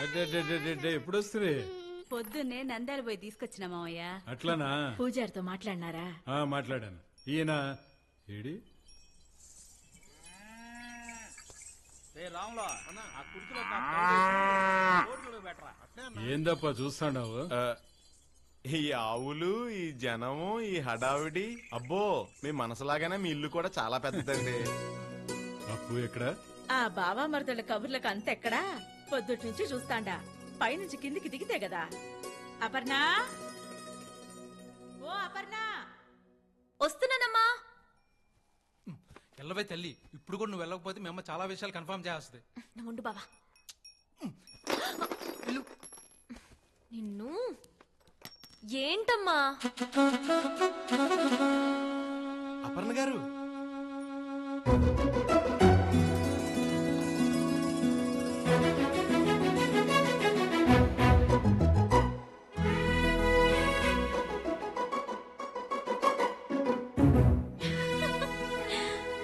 ఎప్పుడు వస్తుంది? పొద్దున్నే నందాలు పోయి తీసుకొచ్చిన మావయ్య. అట్లానా? పూజారితో మాట్లాడినారా? మాట్లాడాను. ఈయన ఏడి? ఏందప్ప చూస్తాడావు? ఈ ఆవులు, ఈ జనము, ఈ హడావిడి, అబ్బో మీ మనసులాగానే మీ ఇల్లు కూడా చాలా పెద్దదండి. అప్పు ఎక్కడ? ఆ బావా మరదల కబుర్లకు అంతెక్కడా? పొద్దుటి నుంచి చూస్తాండా, పైనుంచి కిందికి దిగితే గదా. అపర్ణా, ఓ అపర్ణా, వస్తున్నానమ్మా. ఎల్లవై తల్లి, ఇప్పుడు కూడా నువ్వు వెళ్ళకపోతే మేము చాలా విషయాలు కన్ఫర్మ్ చేస్తుంది. నువ్వు ఉండు బావా. నిన్ను ఏంటమ్మా? అపర్ణ గారు,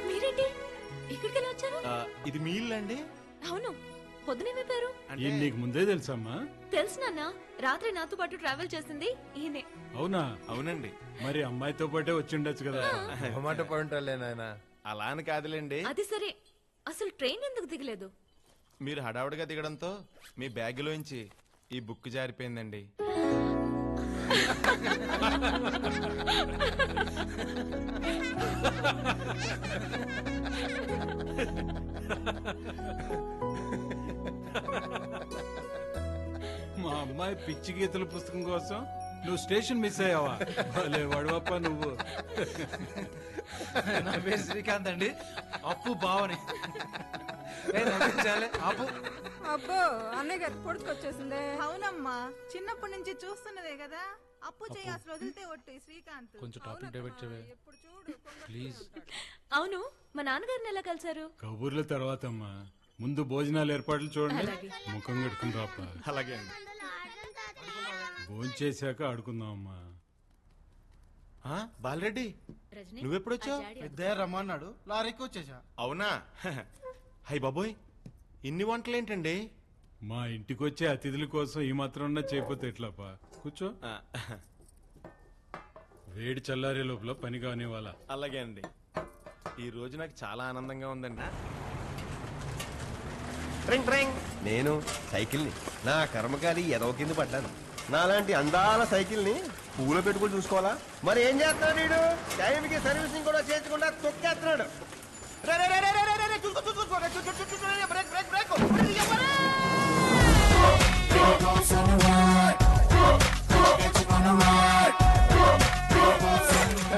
మీరేంటి ఇక్కడికి వచ్చారు? ఇది మీ ఇల్లు అండి? అవును. పొద్దునేమైపోయారు? నీకు ముందే తెలుసమ్మా? తెలుసు నాన్న, రాత్రి నాతో పాటు ట్రావెల్ చేసింది ఈయనే. అవునా? అవునండి. మరి అమ్మాయితో పాటే వచ్చిండొచ్చు కదా. మాట పడుంటాలే నాయన. అలా అని కాదులేండి. అది సరే, అసలు ట్రైన్ ఎందుకు దిగలేదు? మీరు హడావుడిగా దిగడంతో మీ బ్యాగులోంచి ఈ బుక్ జారిపోయిందండి. మా అమ్మాయి పిచ్చి గీతల పుస్తకం కోసం నువ్వు స్టేషన్ మిస్ అయ్యావా? భలే వాడువప్ప నువ్వు. నా పేరు శ్రీకాంత్ అండి, అప్పు బావని. అప్పు అబ్బో అన్నయ్య గారు పొడుచుకొచ్చేసిందే. అవునమ్మా, చిన్నప్పటి నుంచి చూస్తున్నదే కదా. అప్పు చేయి అసలు వదిలితే ఒట్టు. శ్రీకాంత్ కొంచెం టాపిక్ డైవర్ట్ చేయవే ప్లీజ్. అవును, మా నాన్నగారిని ఎలా కలిసారు? కబుర్ల తర్వాత అమ్మా, ముందు భోజనాలు ఏర్పాట్లు చూడండి. ముఖం కట్టుకుని రాప. అలాగే అండి. భోంచేశాక ఆడుకుందాం అమ్మా. బాలరెడ్డి, నువ్వెప్పుడొచ్చావు? పెద్ద రమ్మన్నాడు, లారీకి వచ్చేసా. అవునా? హై బాబోయ్, ఇన్ని వంటలేంటండి? మా ఇంటికి వచ్చే అతిథుల కోసం ఈ మాత్రం చేయకపోతే ఎట్లాపా? కూర్చో. వేడి చల్లారే లోపల పని కానివ్వాలా. అలాగే అండి. ఈ రోజు నాకు చాలా ఆనందంగా ఉందండి. నేను సైకిల్ని నా కర్మకాలి ఎదవ కింద పడ్డాను. నాలాంటి అందాల సైకిల్ని పూలో పెట్టుకుని చూసుకోవాలా? మరి ఏం చేస్తున్నాడు వీడు? టైంకి సర్వీసింగ్ కూడా చేయించకుండా తొక్కేస్తున్నాడు.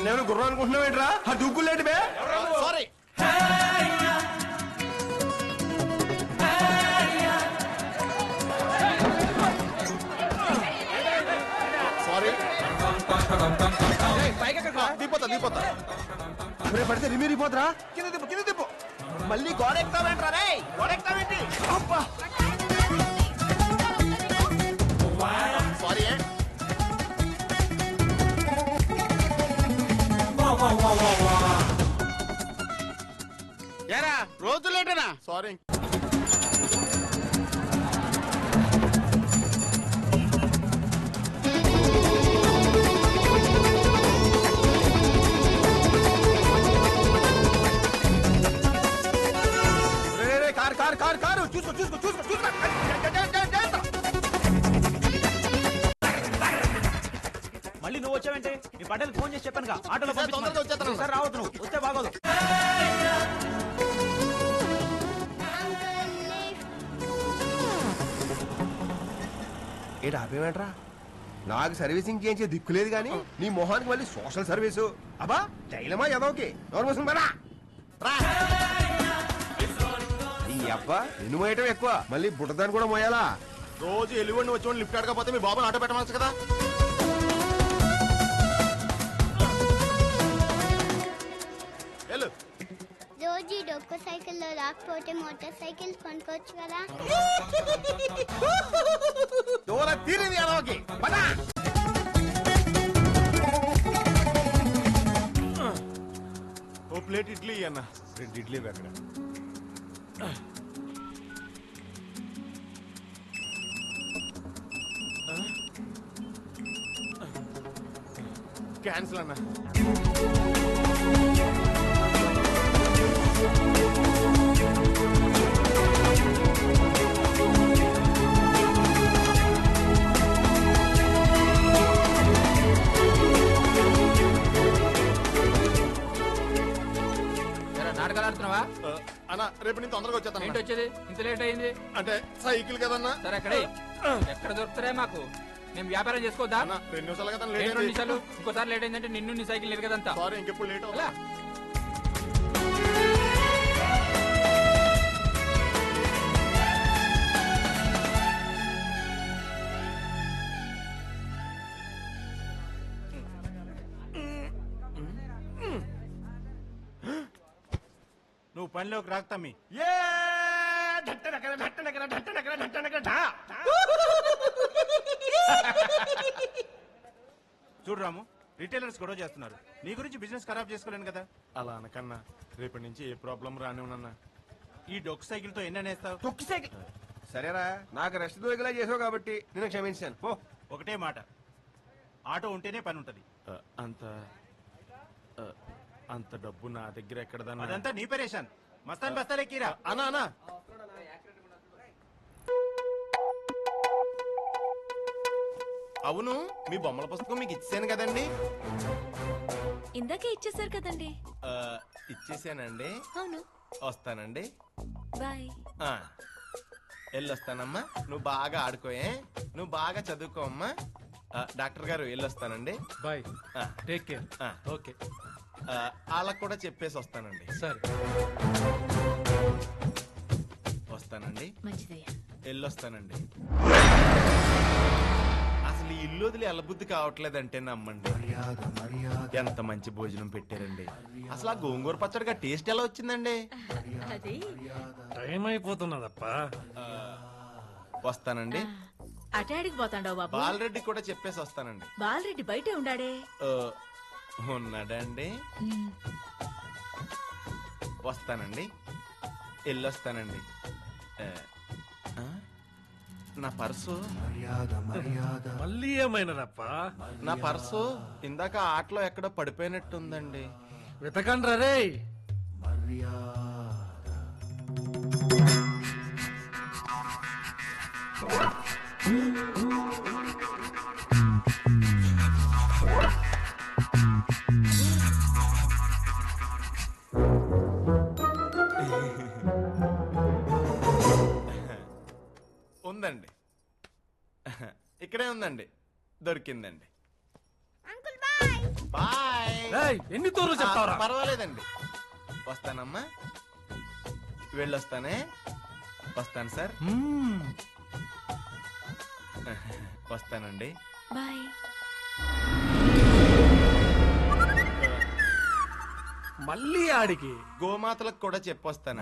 నేను గుర్రం అనుకుంటున్నావేంట్రా? ఆ దూకులేంటి బే? సారీ. దిపోతా పడితే రిమీ రిపోతరా? కింద దిప్పు. మళ్ళీ గోడ ఎక్కుతావేంట్రా? రే గోడ ఎక్కుతావేంటి? సారీ. ఏరా రోజు లేటనా? సారీ. కారు చూసుకో. మళ్ళీ నువ్వు వచ్చావంటే నీ బట్టలు ఫోన్ చేసి చెప్పాను. ఆటోలో తొందరగా వచ్చేస్తాను. రావద్దు, నువ్వు వస్తే బాగోదు. ఏంటి ఆపేమంటరా? నాకు సర్వీసింగ్ చేయించే దిక్కులేదు గాని నీ మొహానికి మళ్ళీ సోషల్ సర్వీసు. అబ్బా జైలమా ఎదోకి నోరు బరా. ఈ అబ్బా నిన్ను మోయటం ఎక్కువ, మళ్ళీ బుట్టదాన్ని కూడా మోయాలా? రోజు ఎలివండి వచ్చి లిఫ్ట్ అడగకపోతే మీ బాబుని ఆటో పెట్టవచ్చు కదా. రోజు డొక్క సైకిల్ లో రాకపోతే మోటార్ సైకిల్ కొనుక్కోవచ్చు కదా. తీరింది ఎదోకి. ఓ ప్లేట్ ఇడ్లీ అన్న. 2 ఇడ్లీ అక్కడ. క్యాన్సిల్ అన్నా. నాటకాలు ఆడుతున్నావా? అన్నా రేపు నేను తొందరగా వచ్చేస్తాను. ఏంటి వచ్చేది ఇంత లేట్ అయింది? అంటే సైకిల్ కదన్నా. సరే అక్కడే ఎక్కడ దొరుకుతారే మాకు? మేము వ్యాపారం చేసుకోవద్దా? 2 నిమిషాలు కదా ఏంటి 2 నిమిషాలు? ఇంకోసారి లేట్ అయిందంటే నిన్ను నీ సైకిల్ లేదు కదంతా. సారీ, ఇంకెప్పుడు లేట్ అవుతా. నువ్వు పనిలోకి రాక్తమ్మి. చూడు రాము, రిటైలర్స్ గొడవ చేస్తున్నారు. నీ గురించి బిజినెస్ ఖరాబ్ చేసుకోలేను కదా. అలా అనకన్నా, రేపటి నుంచి ఏ ప్రాబ్లం రానివ్వనన్నా. ఈ డొక్కు సైకిల్ తో ఎన్ని అనేస్తావు? తొక్కి సైకిల్ సరేరా, నాకు రెస్ట్ దొరికేలా చేసావు కాబట్టి నేను క్షమించాను. పో. ఒకటే మాట, ఆటో ఉంటేనే పని ఉంటది. అంత అంత డబ్బు నా దగ్గర ఎక్కడదన్నా? అదంతా నీ పరేషాన్. మస్తాన్ బస్తాలెక్కిరా. అన్నా అన్నా, అవును మీ బొమ్మల పుస్తకం మీకు ఇచ్చాను కదండి. ఇందాకే ఇచ్చేసారు కదండి. ఇచ్చేసానండి. అవును. వస్తానండి. బాయ్. వెళ్ళొస్తానమ్మా. నువ్వు బాగా ఆడుకోయే, నువ్వు బాగా చదువుకో అమ్మా. డాక్టర్ గారు వెళ్ళొస్తానండి. Bye, take care. ఓకే, వాళ్ళకు కూడా చెప్పేసి వస్తానండి. సరే, వస్తానండి. మంచిదయ్యా. వెళ్ళొస్తానండి. అసలు ఈ ఇల్లు వదిలి ఎల్లబుద్ధి కావట్లేదంటే నమ్మండి. ఎంత మంచి భోజనం పెట్టారండి. అసలు ఆ గోంగూర పచ్చడిగా టేస్ట్ ఎలా వచ్చిందండి? అది టైం అయిపోతున్నదప్ప. వస్తానండి. అటాడికి పోతాండవు బాబు. బాలరెడ్డి కూడా చెప్పేసి వస్తానండి. బాలరెడ్డి బయటే ఉండాడే. ఉన్నాడండి. వస్తానండి. వెళ్ళొస్తానండి. నా పర్సు మళ్ళీ ఏమైనదప్ప? నా పర్సు ఇందాక ఆటలో ఎక్కడో పడిపోయినట్టుందండి. వెతకండ్రా రే. ఉందండి, ఇక్కడే ఉందండి. దొరికిందండి. బాయ్. ఎన్ని తోర్లు చెప్తావరా? పర్వాలేదండి. వస్తానమ్మా. వెళ్ళొస్తానే. వస్తాను సార్. వస్తానండి. బాయ్. మళ్ళీ ఆడికి గోమాతలకు కూడా చెప్పొస్తాను.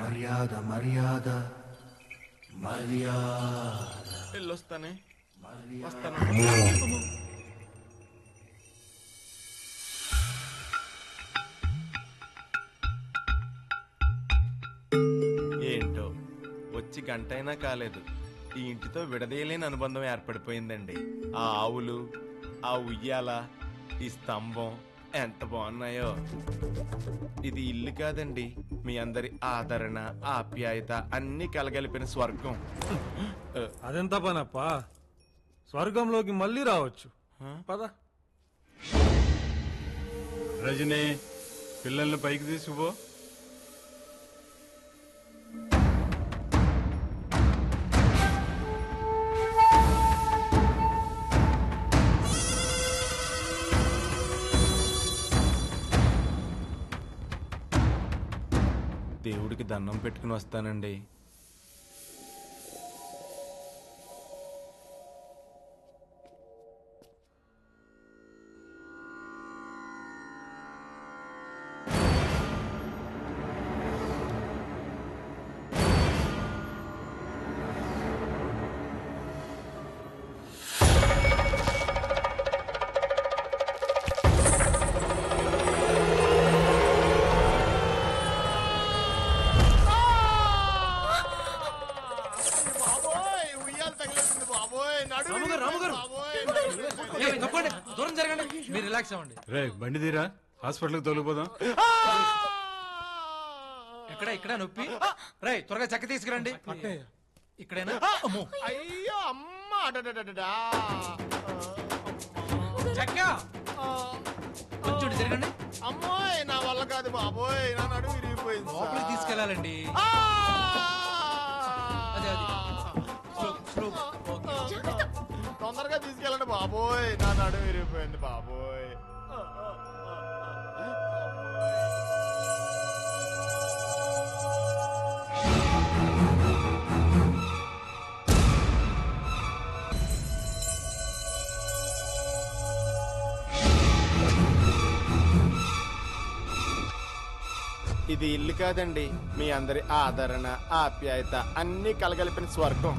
వెళ్ళొస్తానే. వస్తాను. ఏంటో వచ్చి గంటైనా కాలేదు, ఈ ఇంటితో విడదీయలేని అనుబంధం ఏర్పడిపోయిందండి. ఆ ఆవులు, ఆ ఉయ్యాల, ఈ స్తంభం ఎంత బాగున్నాయో. ఇది ఇల్లు కాదండి, మీ అందరి ఆదరణ, ఆప్యాయత అన్ని కలగలిపిన స్వర్గం. అదెంత పనప్ప? స్వర్గంలోకి మళ్ళీ రావచ్చు. పద. రజనీ, పిల్లల్ని పైకి తీసుకుపో. దేవుడికి దండం పెట్టుకుని వస్తానండి. తోలేసామండి. రే బండి తీరా, హాస్పిటల్కి తోలిపోదాం. ఇక్కడ నొప్పి. రేయ్ త్వరగా చెక్క తీసుకురండి. ఇక్కడేనా? అమ్మో అయ్యో అమ్మ అడడడడడా. చెక్క కొంచెం జరగండి. అమ్మోయ్ నా వల్ల కాదు బాబోయ్, నా నడుము విరిగిపోయింది. లోపలికి తీసుకెళ్ళాలండి. అదే స్లో. తొందరగా తీసుకెళ్ళండి బాబోయ్, నా నడుము విరిగిపోయింది బాబోయ్. ఇది ఇల్లు కాదండి, మీ అందరి ఆదరణ ఆప్యాయత అన్ని కలగలిపిన స్వర్గం.